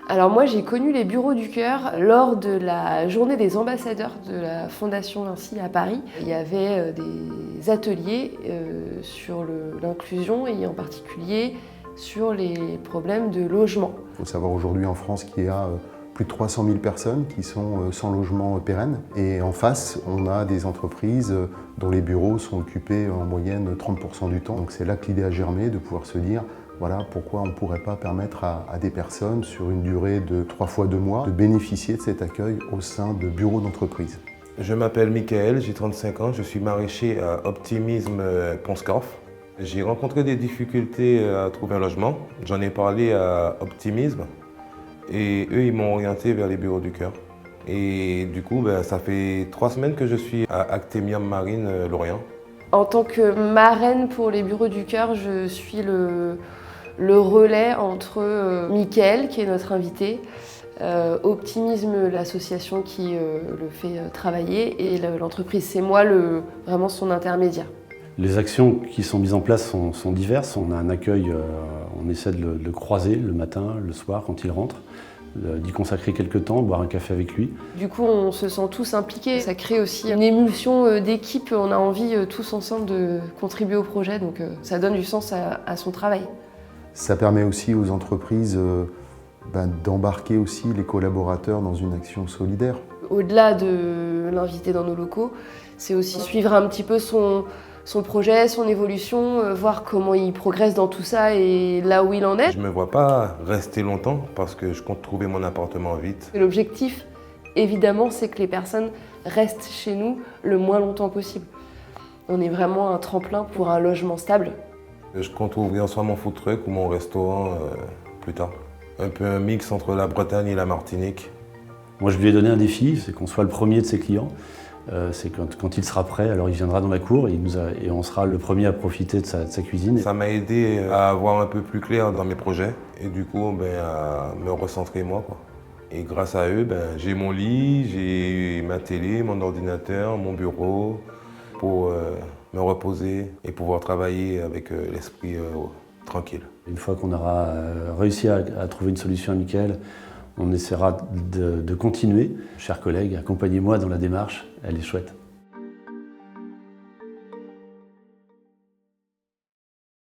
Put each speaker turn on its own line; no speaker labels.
Alors moi j'ai connu les bureaux du cœur lors de la journée des ambassadeurs de la Fondation Vinci à Paris. Il y avait des ateliers sur l'inclusion et en particulier sur les problèmes de logement.
Il faut savoir aujourd'hui en France qu'il y a plus de 300 000 personnes qui sont sans logement pérenne. Et en face, on a des entreprises dont les bureaux sont occupés en moyenne 30% du temps. Donc c'est là que l'idée a germé de pouvoir se dire voilà, pourquoi on ne pourrait pas permettre à des personnes, sur une durée de 3 fois 2 mois, de bénéficier de cet accueil au sein de bureaux d'entreprise.
Je m'appelle Michael, j'ai 35 ans, je suis maraîcher à Optimisme Pont-Scorff. J'ai rencontré des difficultés à trouver un logement. J'en ai parlé à Optimisme et eux, ils m'ont orienté vers les bureaux du cœur. Et du coup, ça fait 3 semaines que je suis à Actemium Marine Lorient.
En tant que marraine pour les bureaux du cœur, je suis le relais entre Mickaël, qui est notre invité, Optimisme, l'association qui le fait travailler, et l'entreprise. C'est moi vraiment son intermédiaire.
Les actions qui sont mises en place sont diverses. On a un accueil, on essaie de le croiser le matin, le soir quand il rentre, d'y consacrer quelques temps, boire un café avec lui.
Du coup, on se sent tous impliqués. Ça crée aussi une émulsion d'équipe. On a envie tous ensemble de contribuer au projet, donc ça donne du sens à son travail.
Ça permet aussi aux entreprises d'embarquer aussi les collaborateurs dans une action solidaire.
Au-delà de l'inviter dans nos locaux, c'est aussi suivre un petit peu son projet, son évolution, voir comment il progresse dans tout ça et là où il en est.
Je ne me vois pas rester longtemps parce que je compte trouver mon appartement vite.
L'objectif, évidemment, c'est que les personnes restent chez nous le moins longtemps possible. On est vraiment un tremplin pour un logement stable.
Je compte ouvrir soit mon food truck ou mon restaurant plus tard. Un peu un mix entre la Bretagne et la Martinique.
Moi, je lui ai donné un défi, c'est qu'on soit le premier de ses clients. C'est quand il sera prêt, alors il viendra dans la cour et on sera le premier à profiter de sa cuisine.
Ça m'a aidé à avoir un peu plus clair dans mes projets et du coup à me recentrer moi, quoi. Et grâce à eux, j'ai mon lit, j'ai ma télé, mon ordinateur, mon bureau pour me reposer et pouvoir travailler avec l'esprit tranquille.
Une fois qu'on aura réussi à trouver une solution à Mickaël, on essaiera de continuer. Chers collègues, accompagnez-moi dans la démarche, elle est chouette.